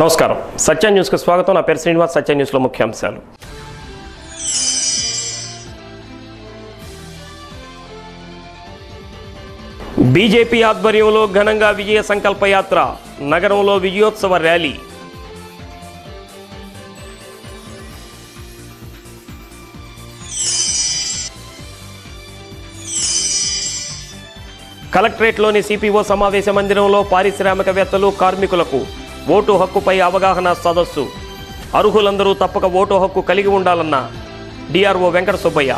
నమస్కారం సత్య న్యూస్ కు స్వాగతం. నా పేరు శ్రీనివాస్. సత్య న్యూస్ లో ముఖ్యాంశాలు. బీజేపీ ఆధ్వర్యంలో ఘనంగా విజయ సంకల్ప యాత్ర, నగరంలో విజయోత్సవ ర్యాలీ. కలెక్టరేట్లోని సిపిఓ సమావేశ మందిరంలో పారిశ్రామికవేత్తలు, కార్మికులకు ఓటు హక్కుపై అవగాహన సదస్సు. అర్హులందరూ తప్పక ఓటు హక్కు కలిగి ఉండాలన్న డిఆర్ఓ వెంకట సుబ్బయ్య.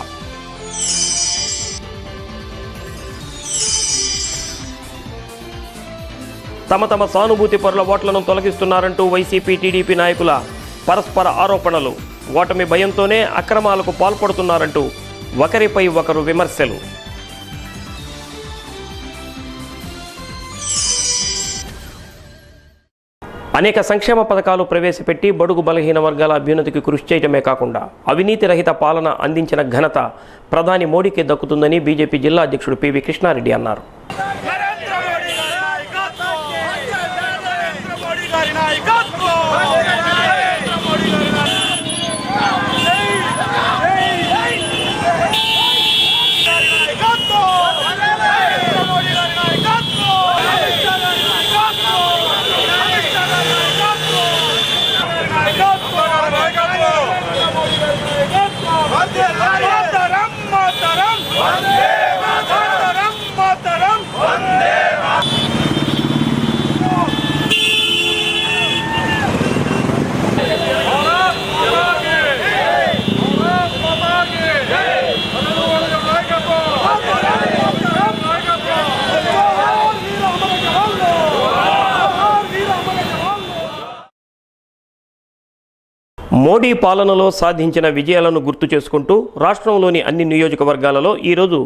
తమ సానుభూతి పరుల ఓట్లను తొలగిస్తున్నారంటూ వైసీపీ, టీడీపీ నాయకుల పరస్పర ఆరోపణలు. ఓటమి భయంతోనే అక్రమాలకు పాల్పడుతున్నారంటూ ఒకరిపై ఒకరు విమర్శలు. అనేక సంక్షేమ పథకాలు ప్రవేశపెట్టి బడుగు బలహీన వర్గాల అభ్యున్నతికి కృషి చేయడమే కాకుండా అవినీతి రహిత పాలన అందించిన ఘనత ప్రధాని మోడీకి దక్కుతుందని బీజేపీ జిల్లా అధ్యక్షుడు పివి కృష్ణారెడ్డి అన్నారు. మోడీ పాలనలో సాధించిన విజయాలను గుర్తు చేసుకుంటూ రాష్ట్రంలోని అన్ని నియోజకవర్గాలలో ఈరోజు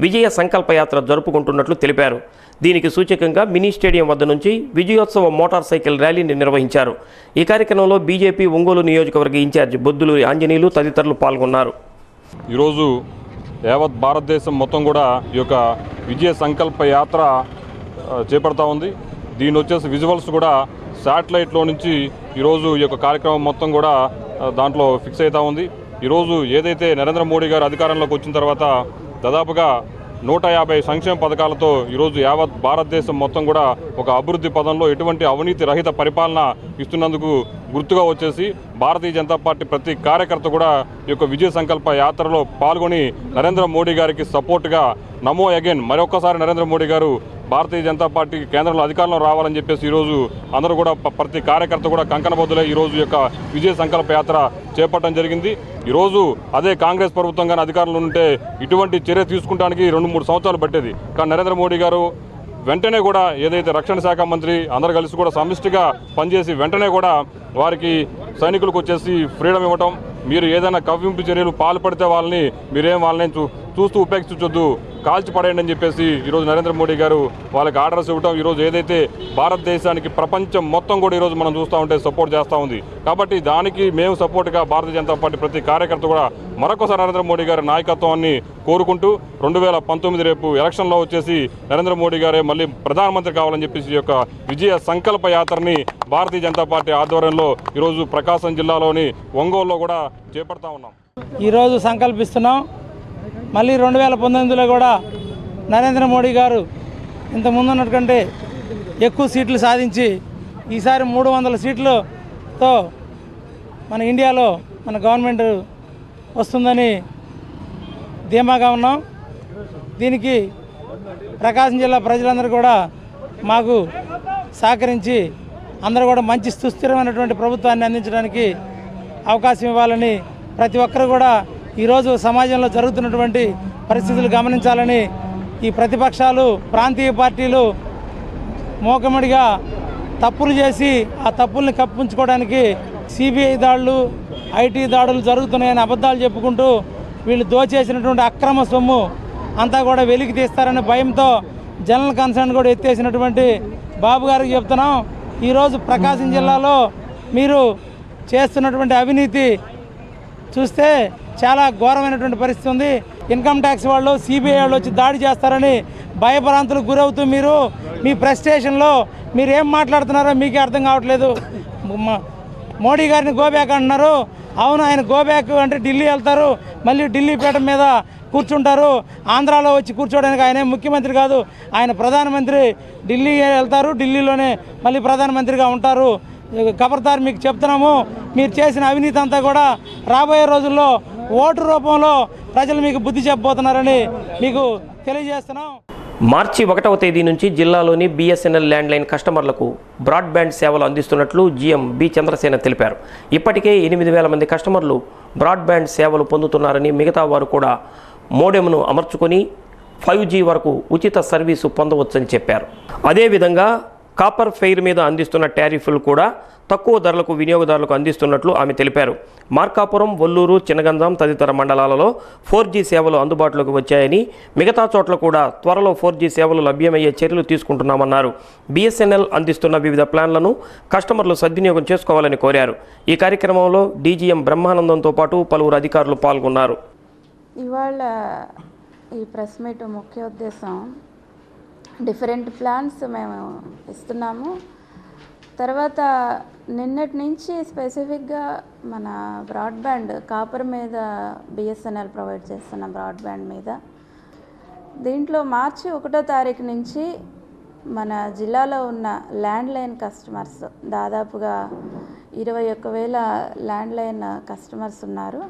విజయ సంకల్ప యాత్ర జరుపుకుంటున్నట్లు తెలిపారు. దీనికి సూచకంగా మినీ స్టేడియం వద్ద నుంచి విజయోత్సవ మోటార్ సైకిల్ ర్యాలీని నిర్వహించారు. ఈ కార్యక్రమంలో బీజేపీ ఒంగోలు నియోజకవర్గ ఇన్ఛార్జి బొద్దులూరి ఆంజనేయులు తదితరులు పాల్గొన్నారు. ఈరోజు యావత్ భారతదేశం మొత్తం కూడా ఈ యొక్క విజయ సంకల్ప యాత్ర చేపడతా ఉంది. దీని వచ్చేసి విజువల్స్ కూడా శాటిలైట్లో నుంచి ఈరోజు ఈ యొక్క కార్యక్రమం మొత్తం కూడా దాంట్లో ఫిక్స్ అవుతూ ఉంది. ఈరోజు ఏదైతే నరేంద్ర మోడీ గారు అధికారంలోకి వచ్చిన తర్వాత దాదాపుగా 150 సంక్షేమ పథకాలతో ఈరోజు యావత్ భారతదేశం మొత్తం కూడా ఒక అభివృద్ధి పదంలో ఎటువంటి అవినీతి రహిత పరిపాలన ఇస్తున్నందుకు గుర్తుగా వచ్చేసి భారతీయ జనతా పార్టీ ప్రతి కార్యకర్త కూడా ఈ యొక్క విజయ సంకల్ప యాత్రలో పాల్గొని నరేంద్ర మోడీ గారికి సపోర్ట్గా నమో అగైన్ మరొకసారి నరేంద్ర మోడీ గారు భారతీయ జనతా పార్టీ కేంద్రంలో అధికారంలో రావాలని చెప్పేసి ఈరోజు అందరూ కూడా ప్రతి కార్యకర్త కూడా కంకణబద్దులై ఈరోజు యొక్క విజయ సంకల్ప యాత్ర చేపట్టడం జరిగింది. ఈరోజు అదే కాంగ్రెస్ ప్రభుత్వం కానీ అధికారంలో ఉంటే ఇటువంటి చర్య తీసుకుంటానికి 2-3 సంవత్సరాలు పట్టేది. కానీ నరేంద్ర మోడీ గారు వెంటనే కూడా ఏదైతే రక్షణ శాఖ మంత్రి అందరు కలిసి కూడా సమిష్టిగా పనిచేసి వెంటనే కూడా వారికి సైనికులకు వచ్చేసి ఫ్రీడమ్ ఇవ్వటం, మీరు ఏదైనా కవ్వింపు చర్యలు పాల్పడితే వాళ్ళని చూస్తూ ఉపేక్షించొద్దు, కాల్చి పడేయండి అని చెప్పేసి ఈరోజు నరేంద్ర మోడీ గారు వాళ్ళకి ఆర్డర్స్ ఇవ్వటం, ఈరోజు ఏదైతే భారతదేశానికి ప్రపంచం మొత్తం కూడా ఈరోజు మనం చూస్తూ ఉంటే సపోర్ట్ చేస్తూ ఉంది. కాబట్టి దానికి మేము సపోర్ట్గా భారతీయ జనతా పార్టీ ప్రతి కార్యకర్త కూడా మరొకసారి నరేంద్ర మోడీ గారి నాయకత్వాన్ని కోరుకుంటూ 2019 రేపు ఎలక్షన్లో వచ్చేసి నరేంద్ర మోడీ గారే మళ్ళీ ప్రధానమంత్రి కావాలని చెప్పేసి ఈ యొక్క విజయ సంకల్ప యాత్రని భారతీయ జనతా పార్టీ ఆధ్వర్యంలో ఈరోజు ప్రకాశం జిల్లాలోని ఒంగోలులో కూడా చేపడతా ఉన్నాం. ఈరోజు సంకల్పిస్తున్నాం. మళ్ళీ 2019లో కూడా నరేంద్ర మోడీ గారు ఇంతకుముందు ఉన్నట్టుకంటే ఎక్కువ సీట్లు సాధించి ఈసారి 300 సీట్లతో మన ఇండియాలో మన గవర్నమెంట్ వస్తుందని ధీమాగా ఉన్నాం. దీనికి ప్రకాశం జిల్లా ప్రజలందరూ కూడా మాకు సహకరించి అందరూ కూడా మంచి సుస్థిరమైనటువంటి ప్రభుత్వాన్ని అందించడానికి అవకాశం ఇవ్వాలని ప్రతి ఒక్కరు కూడా ఈరోజు సమాజంలో జరుగుతున్నటువంటి పరిస్థితులు గమనించాలని ఈ ప్రతిపక్షాలు, ప్రాంతీయ పార్టీలు మూకమ్మడిగా తప్పులు చేసి ఆ తప్పుల్ని కప్పించుకోవడానికి సిబిఐ దాడులు, ఐటీ దాడులు జరుగుతున్నాయని అబద్ధాలు చెప్పుకుంటూ వీళ్ళు దోచేసినటువంటి అక్రమ సొమ్ము అంతా కూడా వెలికి తీస్తారనే భయంతో జనరల్ కన్సర్న్ కూడా ఎత్తేసినటువంటి బాబు గారికి చెప్తున్నాం. ఈరోజు ప్రకాశం జిల్లాలో మీరు చేస్తున్నటువంటి అవినీతి చూస్తే చాలా ఘోరమైనటువంటి పరిస్థితి ఉంది. ఇన్కమ్ ట్యాక్స్ వాళ్ళు, సిబిఐ వాళ్ళు వచ్చి దాడి చేస్తారని భయభ్రాంతులకు గురవుతూ మీరు మీ ప్రెస్ స్టేషన్లో మీరు ఏం మాట్లాడుతున్నారో మీకే అర్థం కావట్లేదు. మోడీ గారిని గోబ్యాక్ అంటున్నారు. అవును, ఆయన గోబ్యాక్ అంటే ఢిల్లీ వెళ్తారు, మళ్ళీ ఢిల్లీ పీఠం మీద కూర్చుంటారు. ఆంధ్రాలో వచ్చి కూర్చోడానికి ఆయన ముఖ్యమంత్రి కాదు, ఆయన ప్రధానమంత్రి. ఢిల్లీ వెళ్తారు, ఢిల్లీలోనే మళ్ళీ ప్రధానమంత్రిగా ఉంటారు. ఖబర్దార్, మీకు చెప్తున్నాము, మీరు చేసిన అవినీతి అంతా కూడా రాబోయే రోజుల్లో ఓటు రూపంలో ప్రజలు మీకు బుద్ధి చెప్పబోతున్నారని మీకు తెలియజేస్తున్నాం. మార్చి 1వ తేదీ నుంచి జిల్లాలోని BSNL ల్యాండ్లైన్ కస్టమర్లకు బ్రాడ్బ్యాండ్ సేవలు అందిస్తున్నట్లు GM బి చంద్రసేన తెలిపారు. ఇప్పటికే 8,000 మంది కస్టమర్లు బ్రాడ్బ్యాండ్ సేవలు పొందుతున్నారని, మిగతా వారు కూడా మోడెంను అమర్చుకొని 5G వరకు ఉచిత సర్వీసు పొందవచ్చని చెప్పారు. అదేవిధంగా కాపర్ ఫెయిర్ మీద అందిస్తున్న టారిఫ్లు కూడా తక్కువ ధరలకు వినియోగదారులకు అందిస్తున్నట్లు ఆమె తెలిపారు. మార్కాపురం, ఒల్లూరు, చినగంజాం తదితర మండలాలలో 4G సేవలు అందుబాటులోకి వచ్చాయని, మిగతా చోట్ల కూడా త్వరలో 4G సేవలు లభ్యమయ్యే చర్యలు తీసుకుంటున్నామన్నారు. BSNL అందిస్తున్న వివిధ ప్లాన్లను కస్టమర్లు సద్వినియోగం చేసుకోవాలని కోరారు. ఈ కార్యక్రమంలో DGM బ్రహ్మానందంతో పాటు పలువురు అధికారులు పాల్గొన్నారు. ఇవాళ ఈ ప్రెస్ మీట్ ముఖ్య ఉద్దేశం, డిఫరెంట్ ప్లాన్స్ మేము ఇస్తున్నాము. తర్వాత నిన్నటి నుంచి స్పెసిఫిక్గా మన బ్రాడ్బ్యాండ్ కాపర్ మీద BSNL ప్రొవైడ్ చేస్తున్న బ్రాడ్బ్యాండ్ మీద, దీంట్లో మార్చి 1వ తారీఖు నుంచి మన జిల్లాలో ఉన్న ల్యాండ్లైన్ కస్టమర్స్ దాదాపుగా 21,000 ల్యాండ్లైన్ కస్టమర్స్ ఉన్నారు.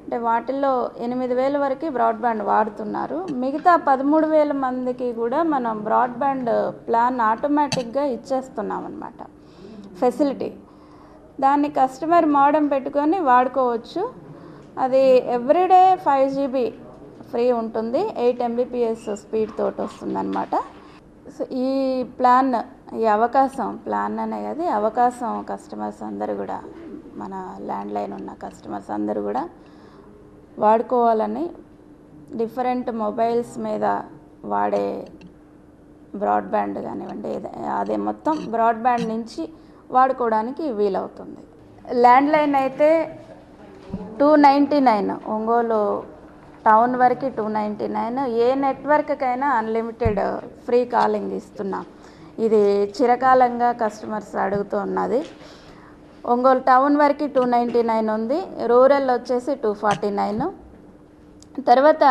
అంటే వాటిల్లో 8,000 వరకు బ్రాడ్బ్యాండ్ వాడుతున్నారు. మిగతా 13,000 మందికి కూడా మనం బ్రాడ్బ్యాండ్ ప్లాన్ ఆటోమేటిక్గా ఇచ్చేస్తున్నాం అన్నమాట, ఫెసిలిటీ. దాన్ని కస్టమర్ మోడెం పెట్టుకొని వాడుకోవచ్చు. అది ఎవ్రీడే 5 GB ఫ్రీ ఉంటుంది, 8 Mbps స్పీడ్ తోటి వస్తుందన్నమాట. సో ఈ ప్లాన్, ఈ అవకాశం, ప్లాన్ అనే అది అవకాశం కస్టమర్స్ అందరూ కూడా, మన ల్యాండ్లైన్ ఉన్న కస్టమర్స్ అందరూ కూడా వాడుకోవాలని, డిఫరెంట్ మొబైల్స్ మీద వాడే బ్రాడ్బ్యాండ్ కానివ్వండి, అదే మొత్తం బ్రాడ్బ్యాండ్ నుంచి వాడుకోవడానికి వీలవుతుంది. ల్యాండ్లైన్ అయితే 299, ఒంగోలు టౌన్ వరకు 299. ఏ నెట్వర్క్కైనా అన్లిమిటెడ్ ఫ్రీ కాలింగ్ ఇస్తున్నాం. ఇది చిరకాలంగా కస్టమర్స్ అడుగుతూ ఉన్నది. ఒంగోలు టౌన్ వరకు 299 ఉంది, రూరల్ వచ్చేసి 249. తర్వాత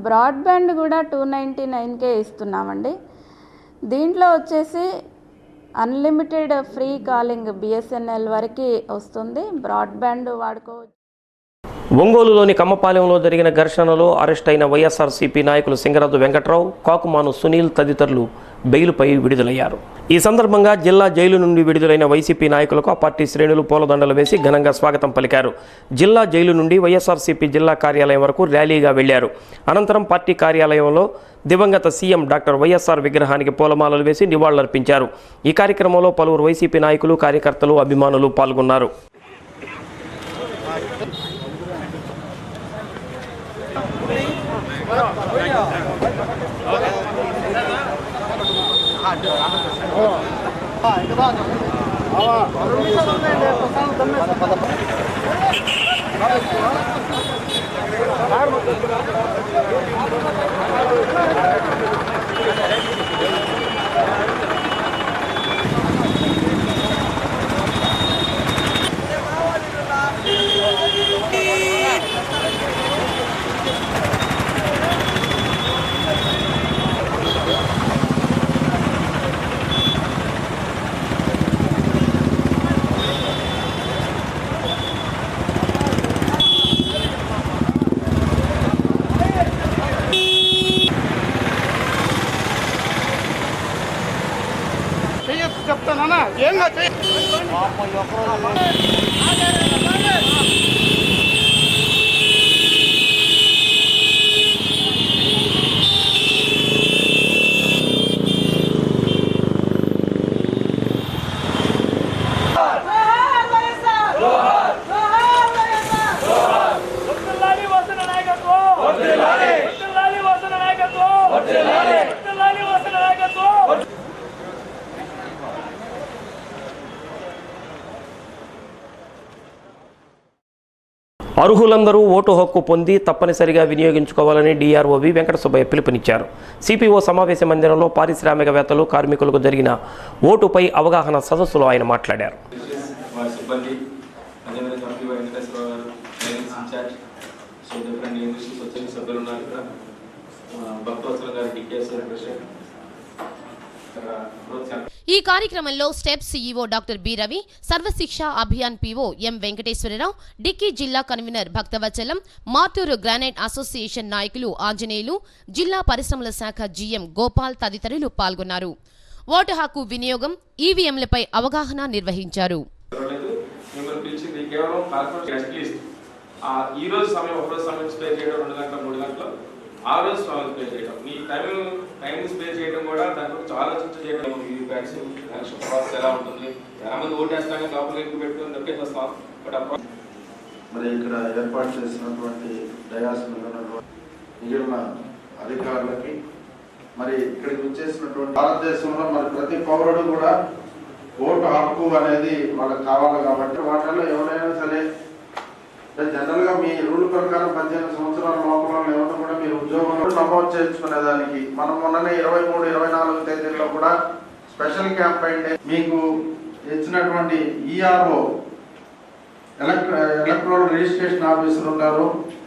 బ్రాడ్బ్యాండ్ కూడా 299కే ఇస్తున్నామండి. దీంట్లో వచ్చేసి అన్లిమిటెడ్ ఫ్రీ కాలింగ్ BSNL వరకు వస్తుంది, బ్రాడ్బ్యాండ్ వాడుకోవచ్చు. ఒంగోలులోని కమ్మపాలెంలో జరిగిన ఘర్షణలో అరెస్ట్ అయిన వైఎస్ఆర్సీపీ నాయకులు సింగరాజు వెంకట్రావు, కాకుమాను సునీల్ తదితరులు బెయిలుపై విడుదలయ్యారు. ఈ సందర్భంగా జిల్లా జైలు నుండి విడుదలైన వైసీపీ నాయకులకు ఆ పార్టీ శ్రేణులు పూలదండలు వేసి ఘనంగా స్వాగతం పలికారు. జిల్లా జైలు నుండి వైఎస్ఆర్సీపీ జిల్లా కార్యాలయం వరకు ర్యాలీగా వెళ్లారు. అనంతరం పార్టీ కార్యాలయంలో దివంగత సీఎం డాక్టర్ వైఎస్ఆర్ విగ్రహానికి పూలమాలలు వేసి నివాళులర్పించారు. ఈ కార్యక్రమంలో పలువురు వైసీపీ నాయకులు, కార్యకర్తలు, అభిమానులు పాల్గొన్నారు. చెప్తానా ఏం అర్హులందరూ ఓటు హక్కు పొంది తప్పనిసరిగా వినియోగించుకోవాలని DROవి వెంకట సుబ్బయ్య పిలుపునిచ్చారు. CPO సమావేశ మందిరంలో పారిశ్రామికవేత్తలు, కార్మికులకు జరిగిన ఓటుపై అవగాహన సదస్సులో ఆయన మాట్లాడారు. సిబ్బంది, అదేవిధంగా కంపెనీ వెంకటేశ్వరరావు గారు, trainings in charge, so different universities వచ్చిన సభ్యులు ఉన్నారు. ఇక్కడ భక్తవత్సల గారు, డికేఎస్ ప్రెసిడెంట్. ఈ కార్యక్రమంలో STEP CEO doctor B Ravi, Sarva Shiksha Abhiyan PO M Venkateswara Rao, DICCI జిల్లా convener Bhaktavatsalam, Martur granite association నాయకులు ఆంజనేయులు, జిల్లా పరిశ్రమల శాఖ జీఎం గోపాల్ తదితరులు పాల్గొన్నారు. ఓటు హక్కు వినియోగం, ఈవీఎంలపై అవగాహన నిర్వహించారు. ఈ రోజు సమయం, ఒక రోజు సమయం స్పేర్ చేయడం, 2 గంటల 3 గంటలు, ఆ రోజు సమయం స్పేర్ చేయడం, మీ టైం స్పేర్ చేయడం కూడా దాని గురించి ఆలోచించి చేయడం. ఈ బ్యాట్స్ ఎలక్షన్ ప్రాసెస్ ఎలా ఉంటుంది, చాలా మంది ఓటేస్తాం లోపలికి పెట్టుకుని నొక్కేస్తాం. బట్ మరి ఇక్కడ ఏర్పాటు చేసినటువంటి డయాస్ మీద ఉన్నటువంటి మిగిలిన అధికారులకి, మరి ఇక్కడికి వచ్చేసినటువంటి భారతదేశంలో మరి ప్రతి పౌరుడు కూడా ఓటు హక్కు అనేది వాళ్ళకి కావాలి. కాబట్టి వాటిల్లో ఎవరైనా సరే జనరల్ గా మీ రూల్ ప్రకారం 18 సంవత్సరాల లోపల ఎవరు కూడా మీరు ఉద్యోగంలో నమోదు చేయించుకునేదానికి మనం మొన్ననే 23, 24 తేదీల్లో కూడా స్పెషల్ క్యాంపెయిన్ డే మీకు ఇచ్చినటువంటి ఈఆర్ఓ ఎలక్ట్రల్ రిజిస్ట్రేషన్ ఆఫీసర్ ఉంటారు,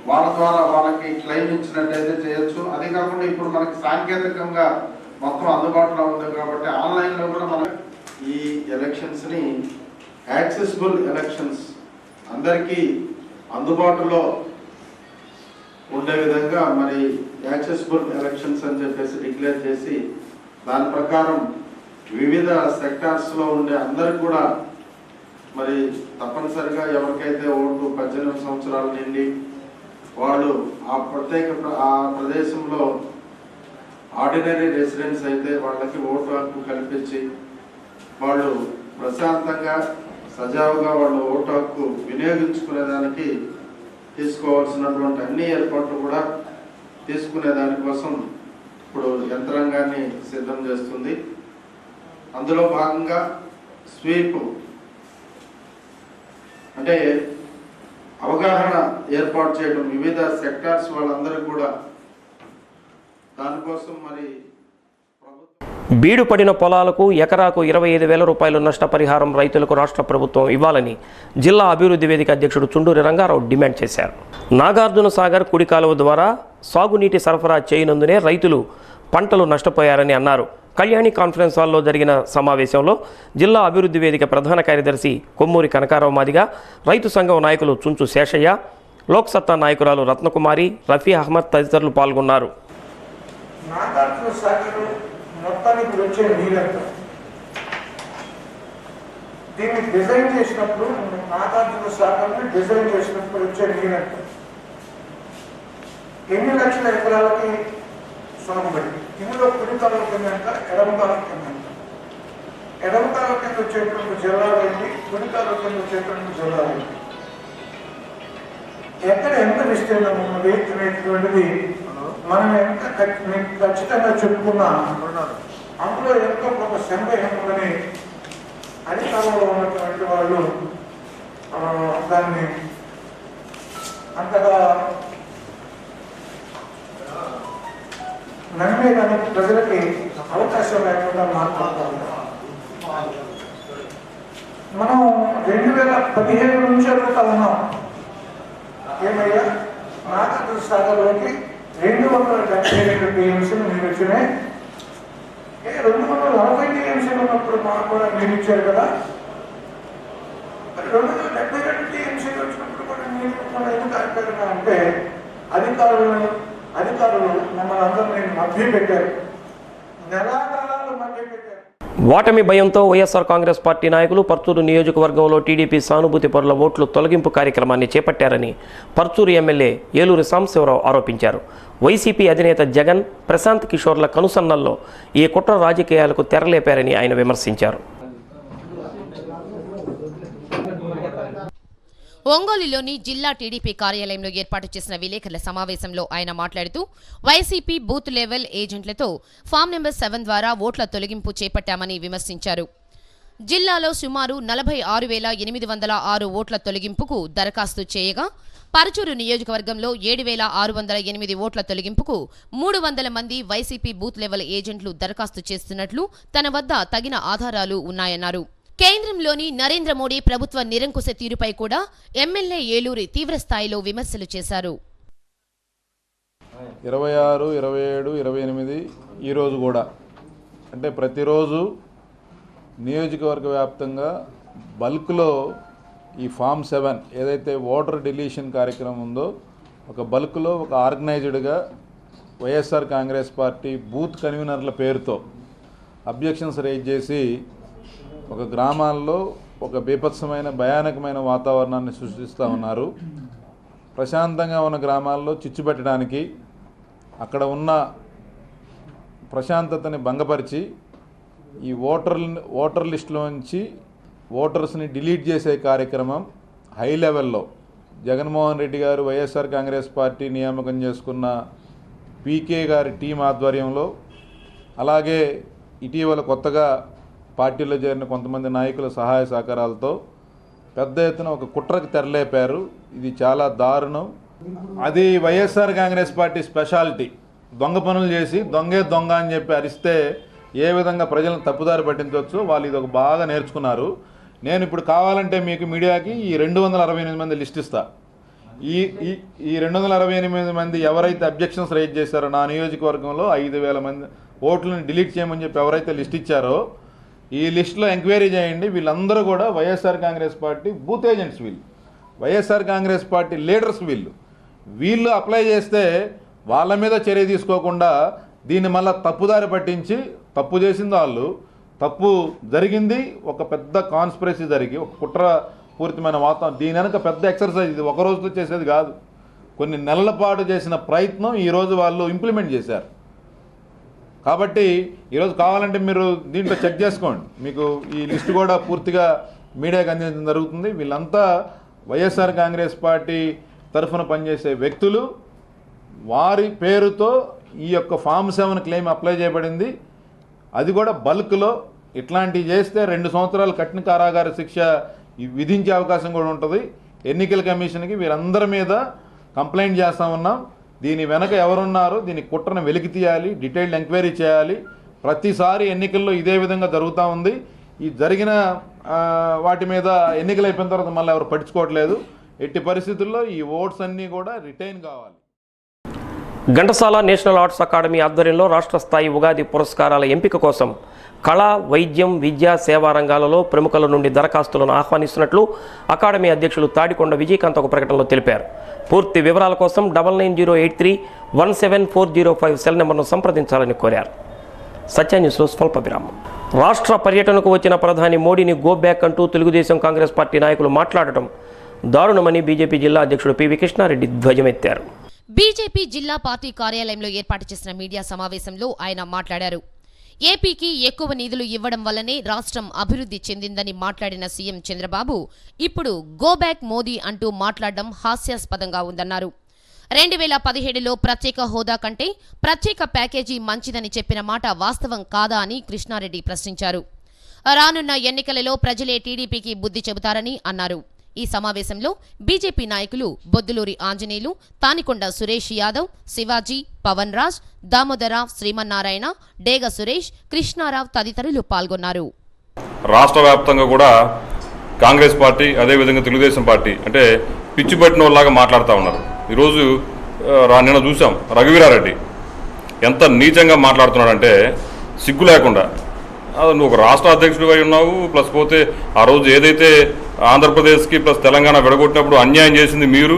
వాళ్ళ ద్వారా వాళ్ళకి క్లెయిమ్ ఇచ్చినట్టయితే చేయొచ్చు. అది కాకుండా ఇప్పుడు మనకి సాంకేతికంగా మొత్తం అందుబాటులో ఉంది కాబట్టి ఆన్లైన్ లో కూడా మనం ఈ ఎలక్షన్స్ ని యాక్సెసిబుల్ ఎలక్షన్స్, అందరికీ అందుబాటులో ఉండే విధంగా మరి యాక్సెసిబుల్ ఎలక్షన్స్ అని చెప్పేసి డిక్లేర్ చేసి దాని ప్రకారం వివిధ సెక్టార్స్లో ఉండే అందరికి కూడా మరి తప్పనిసరిగా ఎవరికైతే ఓటు 18 సంవత్సరాల నుండి వాళ్ళు ఆ ప్రదేశంలో ఆర్డినరీ రెసిడెంట్స్ అయితే వాళ్ళకి ఓటు హక్కు కల్పించి వాళ్ళు ప్రశాంతంగా సజావుగా వాళ్ళు ఓటు హక్కు వినియోగించుకునేదానికి తీసుకోవాల్సినటువంటి అన్ని ఏర్పాట్లు కూడా తీసుకునే దానికోసం ఇప్పుడు యంత్రాంగాన్ని సిద్ధం చేస్తుంది. అందులో భాగంగా స్వీప్ అంటే అవగాహన ఏర్పాటు చేయడం వివిధ సెక్టార్స్ వాళ్ళందరికీ కూడా, దానికోసం మరి బీడు పడిన పొలాలకు ఎకరాకు 25,000 రూపాయల నష్టపరిహారం రైతులకు రాష్ట్ర ప్రభుత్వం ఇవ్వాలని జిల్లా అభివృద్ధి వేదిక అధ్యక్షుడు చుండూరి రంగారావు డిమాండ్ చేశారు. నాగార్జున సాగర్ కుడి కాలువ ద్వారా సాగునీటి సరఫరా చేయనందునే రైతులు పంటలు నష్టపోయారని అన్నారు. కళ్యాణి కాన్ఫరెన్స్ హాల్లో జరిగిన సమావేశంలో జిల్లా అభివృద్ధి వేదిక ప్రధాన కార్యదర్శి కొమ్మూరి కనకారావు మాదిగా, రైతు సంఘం నాయకులు చుంచు శేషయ్య, లోక్సత్తా నాయకురాలు రత్నకుమారి, రఫీ అహ్మద్ తదితరులు పాల్గొన్నారు. మొత్తానికి వచ్చే నీరంతా దీన్ని డిజైన్ చేసినప్పుడు, నాగార్జున సాగర్ని డిజైన్ చేసినప్పుడు వచ్చే నీరంతా ఎన్ని లక్షల ఎకరాలకి సాగుబడి. ఇందులో కుడి కాలువ కింద ఎంత, ఎడమ కాలువ కింద ఎంత. ఎడమ కాలువ కింద వచ్చేటువంటి జిల్లాలు ఏంటి, కుడి కాలువ కింద వచ్చేటువంటి జిల్లాలు ఏంటి, ఎక్కడ ఎంత విస్తీర్ణం ఉన్నది అనేటువంటిది మనం ఎంత ఖచ్చితంగా చెప్పుకున్నా అందులో ఎంతో కొంత సందేహం ఉందని అధికారంలో ఉన్నటువంటి వాళ్ళు దాన్ని అంతగా నమ్మేదానికి ప్రజలకి అవకాశం లేకుండా మాట్లాడుతారు. మనం 2015 నుంచి అడుగుతా ఉన్నాం, ఏమయ్యా నాగార్జున సాగర్లోకి 272 టీఎంసీలు మీరు వచ్చినాయి, 240 టీఎంసీలు ఉన్నప్పుడు మాకు కూడా మీరు ఇచ్చారు కదా, 272 టీఎంసీలు వచ్చినప్పుడు కూడా మీరు కూడా ఎందుకు ఆగిపోయారు అంటే అధికారులు మమ్మల్ని అందరినీ మభ్యపెట్టారు, నెలాకాలాలు మభ్యపెట్టారు. ఓటమి భయంతో వైఎస్ఆర్ కాంగ్రెస్ పార్టీ నాయకులు పర్చూరు నియోజకవర్గంలో టీడీపీ సానుభూతి పరుల ఓట్లు తొలగింపు కార్యక్రమాన్ని చేపట్టారని పర్చూరు ఎమ్మెల్యే ఏలూరు సాంబశివరావు ఆరోపించారు. వైసీపీ అధినేత జగన్, ప్రశాంత్ కిషోర్ల కనుసన్నల్లో ఈ కుట్ర రాజకీయాలకు తెరలేపారని ఆయన విమర్శించారు. ఒంగోలులోని జిల్లా టీడీపీ కార్యాలయంలో ఏర్పాటు చేసిన విలేకరుల సమావేశంలో ఆయన మాట్లాడుతూ వైసీపీ బూత్ లెవెల్ ఏజెంట్లతో ఫామ్ నెంబర్ 7 ద్వారా ఓట్ల తొలగింపు చేపట్టామని విమర్శించారు. జిల్లాలో సుమారు 46,806 ఓట్ల తొలగింపుకు దరఖాస్తు చేయగా పరచూరు నియోజకవర్గంలో 7,608 ఓట్ల తొలగింపుకు 300 మంది వైసీపీ బూత్ లెవెల్ ఏజెంట్లు దరఖాస్తు చేస్తున్నట్లు తన వద్ద తగిన ఆధారాలు ఉన్నాయన్నారు. కేంద్రంలోని నరేంద్ర మోడీ ప్రభుత్వ నిరంకుశ తీరుపై కూడా ఎమ్మెల్యే ఏలూరి తీవ్రస్థాయిలో విమర్శలు చేశారు. 26, 27, 28 ఈరోజు కూడా అంటే ప్రతిరోజు నియోజకవర్గ వ్యాప్తంగా బల్క్లో ఈ ఫామ్ 7 ఏదైతే ఓటర్ డిలీషన్ కార్యక్రమం ఉందో ఒక బల్క్లో ఒక ఆర్గనైజ్డ్గా వైఎస్ఆర్ కాంగ్రెస్ పార్టీ బూత్ కన్వీనర్ల పేరుతో అబ్జెక్షన్స్ రైజ్ చేసి ఒక గ్రామాల్లో ఒక బీభత్సమైన భయానకమైన వాతావరణాన్ని సృష్టిస్తూ ఉన్నారు. ప్రశాంతంగా ఉన్న గ్రామాల్లో చిచ్చు పెట్టడానికి అక్కడ ఉన్న ప్రశాంతతని భంగపరిచి ఈ ఓటర్ లిస్టులోంచి ఓటర్స్ని డిలీట్ చేసే కార్యక్రమం హై లెవెల్లో జగన్మోహన్ రెడ్డి గారు వైఎస్ఆర్ కాంగ్రెస్ పార్టీ నియామకం చేసుకున్న పీకే గారి టీం ఆధ్వర్యంలో, అలాగే ఇటీవల కొత్తగా పార్టీలో చేరిన కొంతమంది నాయకుల సహాయ సహకారాలతో పెద్ద ఎత్తున ఒక కుట్రకు తెరలేపారు. ఇది చాలా దారుణం. అది వైఎస్ఆర్ కాంగ్రెస్ పార్టీ స్పెషాలిటీ. దొంగ పనులు చేసి దొంగే దొంగ అని చెప్పి అరిస్తే ఏ విధంగా ప్రజలను తప్పుదారి పట్టించవచ్చో వాళ్ళు ఇది ఒక బాగా నేర్చుకున్నారు. నేను ఇప్పుడు కావాలంటే మీకు మీడియాకి ఈ 268 మంది లిస్ట్ ఇస్తా. ఈ 268 మంది ఎవరైతే అబ్జెక్షన్స్ రైజ్ చేశారో నా నియోజకవర్గంలో 5,000 మంది ఓట్లను డిలీట్ చేయమని చెప్పి ఎవరైతే లిస్ట్ ఇచ్చారో ఈ లిస్టులో ఎంక్వైరీ చేయండి. వీళ్ళందరూ కూడా YSR Congress party booth agents, వీళ్ళు వైఎస్ఆర్ కాంగ్రెస్ పార్టీ లీడర్స్. వీళ్ళు అప్లై చేస్తే వాళ్ళ మీద చర్య తీసుకోకుండా దీన్ని మళ్ళీ తప్పుదారి పట్టించి తప్పు చేసింది వాళ్ళు, తప్పు జరిగింది, ఒక పెద్ద కాన్స్పిరసీ జరిగి ఒక కుట్ర పూరితమైన వాతావరణం. దీని వెనక పెద్ద ఎక్సర్సైజ్. ఇది ఒక రోజుతో చేసేది కాదు, కొన్ని నెలల పాటు చేసిన ప్రయత్నం ఈరోజు వాళ్ళు ఇంప్లిమెంట్ చేశారు. కాబట్టి ఈరోజు కావాలంటే మీరు దీంట్లో చెక్ చేసుకోండి, మీకు ఈ లిస్టు కూడా పూర్తిగా మీడియాకి అందించడం జరుగుతుంది. వీళ్ళంతా వైఎస్ఆర్ కాంగ్రెస్ పార్టీ తరఫున పనిచేసే వ్యక్తులు. వారి పేరుతో ఈ యొక్క ఫామ్ 7 క్లెయిమ్ అప్లై చేయబడింది. అది కూడా బల్క్లో. ఇట్లాంటివి చేస్తే 2 సంవత్సరాలు కఠిన కారాగార శిక్ష విధించే అవకాశం కూడా ఉంటుంది. ఎన్నికల కమిషన్కి వీరందరి మీద కంప్లైంట్ చేస్తూ ఉన్నాం. దీని వెనక ఎవరున్నారో దీని కుట్రను వెలికి తీయాలి, డీటెయిల్డ్ ఎంక్వైరీ చేయాలి. ప్రతిసారి ఎన్నికల్లో ఇదే విధంగా జరుగుతూ ఉంది. ఈ జరిగిన వాటి మీద ఎన్నికలు అయిపోయిన తర్వాత మళ్ళీ ఎవరు పట్టించుకోవట్లేదు. ఎట్టి పరిస్థితుల్లో ఈ ఓట్స్ అన్నీ కూడా రిటైన్ కావాలి. ఘంటసాల నేషనల్ ఆర్ట్స్ అకాడమీ ఆధ్వర్యంలో రాష్ట్ర స్థాయి ఉగాది పురస్కారాల ఎంపిక కోసం కళా, వైద్యం, విద్యా, సేవా రంగాలలో ప్రముఖుల నుండి దరఖాస్తులను ఆహ్వానిస్తున్నట్లు అకాడమీ అధ్యక్షులు తాడికొండ విజయకాంత్ ఒక ప్రకటనలో తెలిపారు. పూర్తి వివరాల కోసం 9908317405 సెల్ నెంబర్ను సంప్రదించాలని కోరారు. సత్య న్యూస్లో స్వల్ప విరామం. రాష్ట్ర పర్యటనకు వచ్చిన ప్రధాని మోడీని గో బ్యాక్ అంటూ తెలుగుదేశం కాంగ్రెస్ పార్టీ నాయకులు మాట్లాడటం దారుణమని బీజేపీ జిల్లా అధ్యక్షుడు పివి కృష్ణారెడ్డి ధ్వజమెత్తారు. బీజేపీ జిల్లా పార్టీ కార్యాలయంలో ఏర్పాటు చేసిన మీడియా సమావేశంలో ఆయన మాట్లాడారు. ఏపీకి ఎక్కువ నిధులు ఇవ్వడం వల్లనే రాష్ట్రం అభివృద్ధి చెందిందని మాట్లాడిన సీఎం చంద్రబాబు ఇప్పుడు గో బ్యాక్ మోదీ అంటూ మాట్లాడడం హాస్యాస్పదంగా ఉందన్నారు. 2017లో ప్రత్యేక హోదా కంటే ప్రత్యేక ప్యాకేజీ మంచిదని చెప్పిన మాట వాస్తవం కాదా అని కృష్ణారెడ్డి ప్రశ్నించారు. రానున్న ఎన్నికలలో ప్రజలే టీడీపీకి బుద్ధి చెబుతారని అన్నారు. ఈ సమావేశంలో బీజేపీ నాయకులు బొద్దులూరి ఆంజనేయులు, తానికొండ సురేష్ యాదవ్, శివాజీ, పవన్ రాజ్, దామోదరరావు, శ్రీమన్నారాయణ, డేగ సురేష్, కృష్ణారావు తదితరులు పాల్గొన్నారు. రాష్ట్ర వ్యాప్తంగా కూడా కాంగ్రెస్ పార్టీ అదేవిధంగా తెలుగుదేశం పార్టీ అంటే పిచ్చి పట్టిన వాళ్ళలాగా మాట్లాడుతూ ఉన్నారు. ఈరోజు నిన్న చూసాం రఘువీరారెడ్డి ఎంత నీచంగా మాట్లాడుతున్నాడంటే సిగ్గు లేకుండా. నువ్వు ఒక రాష్ట్ర అధ్యక్షుడిగా ఉన్నావు, ప్లస్ పోతే ఆ రోజు ఏదైతే ఆంధ్రప్రదేశ్కి ప్లస్ తెలంగాణ విడగొట్టినప్పుడు అన్యాయం చేసింది మీరు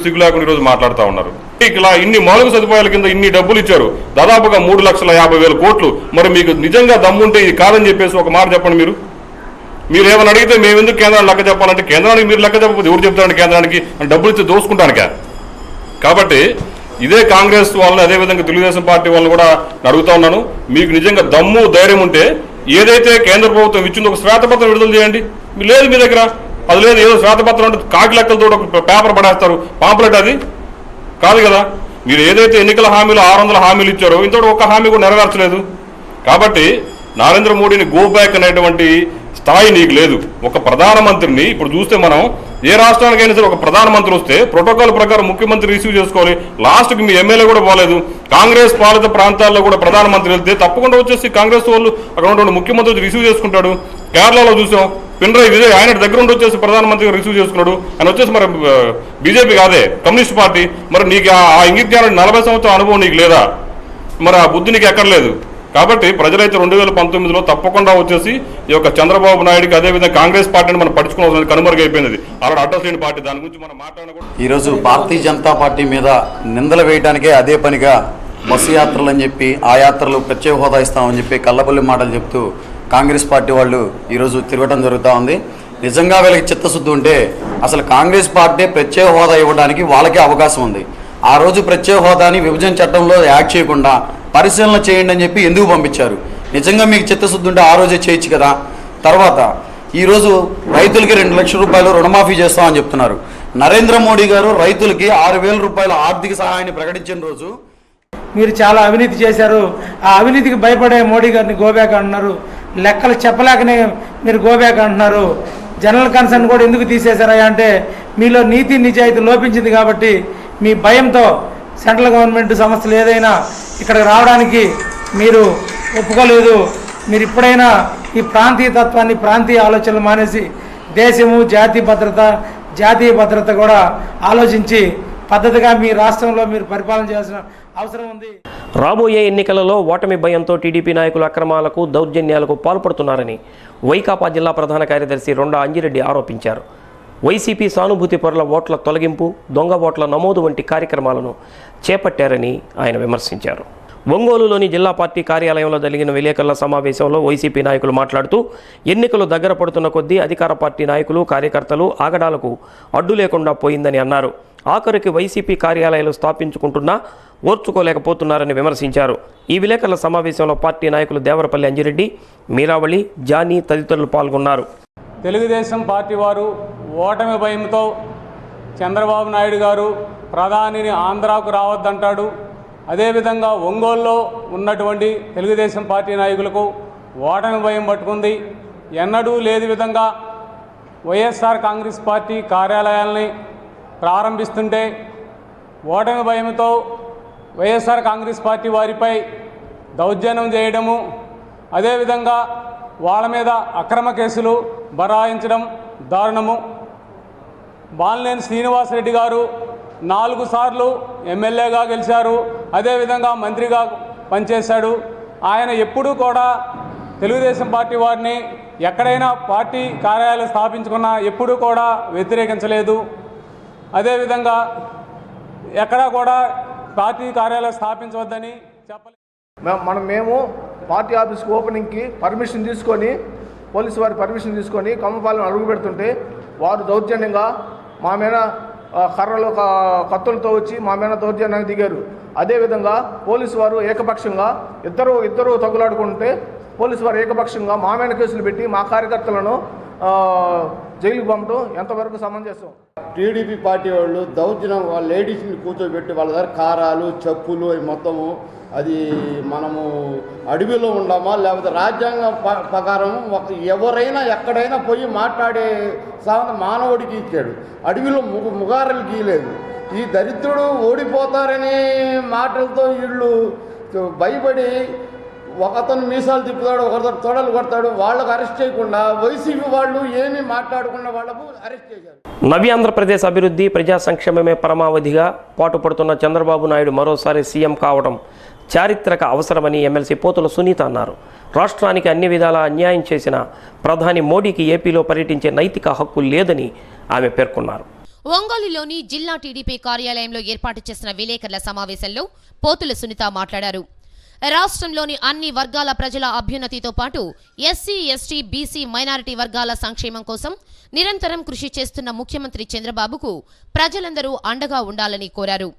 సిగ్గు లేకుండా ఈరోజు మాట్లాడుతూ ఉన్నారు. ఇలా ఇన్ని మౌలిక సదుపాయాల కింద ఇన్ని డబ్బులు ఇచ్చారు, దాదాపుగా 3,50,000 కోట్లు. మరి మీకు నిజంగా దమ్ముంటే ఇది కాదని చెప్పేసి ఒక మాట చెప్పండి. మీరు ఏమైనా అడిగితే మేము ఎందుకు కేంద్రాన్ని లెక్క చెప్పాలంటే కేంద్రానికి మీరు లెక్క చెప్పకపోతే ఎవరు చెప్తారండి కేంద్రానికి అని డబ్బులు ఇచ్చి దోసుకుంటానిక. కాబట్టి ఇదే కాంగ్రెస్ వాళ్ళని అదేవిధంగా తెలుగుదేశం పార్టీ వాళ్ళని కూడా అడుగుతా ఉన్నాను, మీకు నిజంగా దమ్ము ధైర్యం ఉంటే ఏదైతే కేంద్ర ప్రభుత్వం ఇచ్చిందో ఒక శ్వేతపత్రం విడుదల చేయండి. లేదు మీ దగ్గర అది లేదు, ఏదో శ్వేతపత్రం అంటే కాకి లెక్కలతో ఒక పేపర్ పడేస్తారు, పాంప్లెట్ అది కాదు కదా. మీరు ఏదైతే ఎన్నికల హామీలు 600 హామీలు ఇచ్చారో ఇంతటి ఒక్క హామీ కూడా నెరవేర్చలేదు. కాబట్టి నరేంద్ర మోడీని గో బ్యాక్ అనేటువంటి స్థాయి నీకు లేదు. ఒక ప్రధానమంత్రిని ఇప్పుడు చూస్తే మనం ఏ రాష్ట్రానికైనా సరే ఒక ప్రధానమంత్రి వస్తే ప్రోటోకాల్ ప్రకారం ముఖ్యమంత్రి రిసీవ్ చేసుకోవాలి. లాస్ట్కి మీ ఎమ్మెల్యే కూడా పోలేదు. కాంగ్రెస్ పాలిత ప్రాంతాల్లో కూడా ప్రధానమంత్రి వెళ్తే తప్పకుండా వచ్చేసి కాంగ్రెస్ వాళ్ళు అక్కడ ఉన్న ముఖ్యమంత్రి రిసీవ్ చేసుకుంటాడు. కేరళలో చూసాం, పినరాయి విజయ్ ఆయన దగ్గర ఉండి వచ్చేసి ప్రధానమంత్రిగా రిసీవ్ చేసుకున్నాడు. ఆయన వచ్చేసి మరి బీజేపీ కాదే, కమ్యూనిస్ట్ పార్టీ. మరి నీకు ఆ ఇంగిత్యాలు 40 సంవత్సరాల అనుభవం నీకు లేదా? మరి ఆ బుద్ధి నీకు ఎక్కర్లేదు. కాబట్టి ప్రజలైతే 2019లో తప్పకుండా వచ్చేసి ఈ యొక్క చంద్రబాబు నాయుడుకి అదేవిధంగా కాంగ్రెస్ పార్టీని మనం పడుచుకోవాల్సిన కనుమరుగైపోయింది. అలాంటి అడ్రస్ లేని పార్టీ, దాని గురించి మనం మాట్లాడకూడదు. ఈరోజు భారతీయ జనతా పార్టీ మీద నిందలు వేయడానికే అదే పనిగా బస్సు యాత్రలు అని చెప్పి ఆ యాత్రలు ప్రత్యేక హోదా ఇస్తామని చెప్పి కళ్ళబొల్లి మాటలు చెప్తూ కాంగ్రెస్ పార్టీ వాళ్ళు ఈరోజు తిరగడం జరుగుతూ ఉంది. నిజంగా వీళ్ళకి చిత్తశుద్ధి ఉంటే అసలు కాంగ్రెస్ పార్టీ ప్రత్యేక హోదా ఇవ్వడానికి వాళ్ళకే అవకాశం ఉంది. ఆ రోజు ప్రత్యేక హోదాని విభజన చట్టంలో యాడ్ చేయకుండా పరిశీలన చేయండి అని చెప్పి ఎందుకు పంపించారు? నిజంగా మీకు చిత్తశుద్ధి ఉంటే ఆ రోజే చేయొచ్చు కదా. తర్వాత ఈరోజు రైతులకి 2 లక్షల రూపాయలు రుణమాఫీ చేస్తామని చెప్తున్నారు. నరేంద్ర మోడీ గారు రైతులకి 6,000 రూపాయల ఆర్థిక సహాయాన్ని ప్రకటించిన రోజు మీరు చాలా అవినీతి చేశారు, ఆ అవినీతికి భయపడే మోడీ గారిని గోబ్యాక్ అంటున్నారు. లెక్కలు చెప్పలేకనే మీరు గోబ్యాక్ అంటున్నారు. జనరల్ కన్సర్న్ కూడా ఎందుకు తీసేశారా అంటే మీలో నీతి నిజాయితీ లోపించింది కాబట్టి మీ భయంతో సెంట్రల్ గవర్నమెంట్ సంస్థలు ఏదైనా ఇక్కడికి రావడానికి మీరు ఒప్పుకోలేదు. మీరు ఇప్పుడైనా ఈ ప్రాంతీయ తత్వాన్ని, ప్రాంతీయ ఆలోచనలు మానేసి దేశము, జాతీయ భద్రత కూడా ఆలోచించి పద్ధతిగా మీ రాష్ట్రంలో మీరు పరిపాలన చేయాల్సిన అవసరం ఉంది. రాబోయే ఎన్నికలలో ఓటమి భయంతో టీడీపీ నాయకులు అక్రమాలకు, దౌర్జన్యాలకు పాల్పడుతున్నారని వైకాపా జిల్లా ప్రధాన కార్యదర్శి రొండా అంజిరెడ్డి ఆరోపించారు. వైసీపీ సానుభూతి పరుల ఓట్ల తొలగింపు, దొంగ ఓట్ల నమోదు వంటి కార్యక్రమాలను చేపట్టారని ఆయన విమర్శించారు. ఒంగోలులోని జిల్లా పార్టీ కార్యాలయంలో జరిగిన విలేకరుల సమావేశంలో వైసీపీ నాయకులు మాట్లాడుతూ ఎన్నికలు దగ్గర పడుతున్న కొద్దీ అధికార పార్టీ నాయకులు, కార్యకర్తలు ఆగడాలకు అడ్డు లేకుండా పోయిందని అన్నారు. ఆఖరికి వైసీపీ కార్యాలయాలు స్థాపించుకుంటున్నా ఓర్చుకోలేకపోతున్నారని విమర్శించారు. ఈ విలేకరుల సమావేశంలో పార్టీ నాయకులు దేవరపల్లి అంజిరెడ్డి, మీరావళి, జానీ తదితరులు పాల్గొన్నారు. తెలుగుదేశం పార్టీ వారు ఓటమి భయంతో చంద్రబాబు నాయుడు గారు ప్రధానిని ఆంధ్రాకు రావద్దంటాడు. అదేవిధంగా ఒంగోలులో ఉన్నటువంటి తెలుగుదేశం పార్టీ నాయకులకు ఓటమి భయం పట్టుకుంది. ఎన్నడూ లేని విధంగా వైఎస్ఆర్ కాంగ్రెస్ పార్టీ కార్యాలయాల్ని ప్రారంభిస్తుంటే ఓటమి భయంతో వైఎస్ఆర్ కాంగ్రెస్ పార్టీ వారిపై దౌర్జన్యం చేయడము, అదేవిధంగా వాళ్ళ మీద అక్రమ కేసులు బరాయించడం దారుణము. బాలినేని శ్రీనివాసరెడ్డి గారు 4 సార్లు ఎమ్మెల్యేగా గెలిచారు, అదేవిధంగా మంత్రిగా పనిచేశాడు. ఆయన ఎప్పుడూ కూడా తెలుగుదేశం పార్టీ వారిని ఎక్కడైనా పార్టీ కార్యాలయాలు స్థాపించుకున్నా ఎప్పుడూ కూడా వ్యతిరేకించలేదు. అదేవిధంగా ఎక్కడా కూడా పార్టీ కార్యాలయాలు స్థాపించవద్దని చెప్పలేదు. మేము పార్టీ ఆఫీస్ ఓపెనింగ్కి పర్మిషన్ తీసుకొని, పోలీసు వారి పర్మిషన్ తీసుకొని కమ్మపాలెం అడుగు పెడుతుంటే వారు దౌర్జన్యంగా మా మీద కర్రలు, కత్తులతో వచ్చి మా మీద దౌర్జన్యానికి దిగారు. అదేవిధంగా పోలీసు వారు ఏకపక్షంగా ఇద్దరు తగులాడుకుంటే పోలీసు వారు ఏకపక్షంగా మా మీద కేసులు పెట్టి మా కార్యకర్తలను జైలుకు పంపడం ఎంతవరకు సమంజసం? టీడీపీ పార్టీ వాళ్ళు దౌర్జన్యం వాళ్ళ లేడీస్ని కూర్చోబెట్టి వాళ్ళ దగ్గర కారాలు, చెప్పులు మొత్తము అది మనము అడవిలో ఉండమా లేకపోతే రాజ్యాంగం ప్రకారం ఎవరైనా ఎక్కడైనా పోయి మాట్లాడే మానవుడికి ఇచ్చాడు. అడవిలో ముగారలు గీయలేదు. ఈ దరిద్రుడు ఓడిపోతారనే మాటలతో వీళ్ళు భయపడి ఒకతను మీసాలు తిప్పుతాడు, ఒకతను తొడలు కొడతాడు. వాళ్ళకు అరెస్ట్ చేయకుండా వైసీపీ వాళ్ళు ఏమీ మాట్లాడకుండా వాళ్ళకు అరెస్ట్ చేశారు. నవ్య ఆంధ్రప్రదేశ్ అభివృద్ధి, ప్రజా సంక్షేమమే పరమావధిగా పాటుపడుతున్న చంద్రబాబు నాయుడు మరోసారి సీఎం కావడం చారిత్రక అవసరమని ఎమ్మెల్సీ పోతుల సునీత అన్నారు. రాష్ట్రానికి అన్ని విధాలా అన్యాయం చేసిన ప్రధాని మోడీకి ఏపీలో పర్యటించే నైతిక హక్కు లేదని ఆమె పేర్కొన్నారు. ఒంగోలులోని జిల్లా టీడీపీ కార్యాలయంలో ఏర్పాటు చేసిన విలేకరుల సమావేశంలో పోతుల సునీత మాట్లాడారు. రాష్ట్రంలోని అన్ని వర్గాల ప్రజల అభ్యున్నతితో పాటు ఎస్సీ, ఎస్టీ, బీసీ, మైనారిటీ వర్గాల సంక్షేమం కోసం నిరంతరం కృషి చేస్తున్న ముఖ్యమంత్రి చంద్రబాబుకు ప్రజలందరూ అండగా ఉండాలని కోరారు.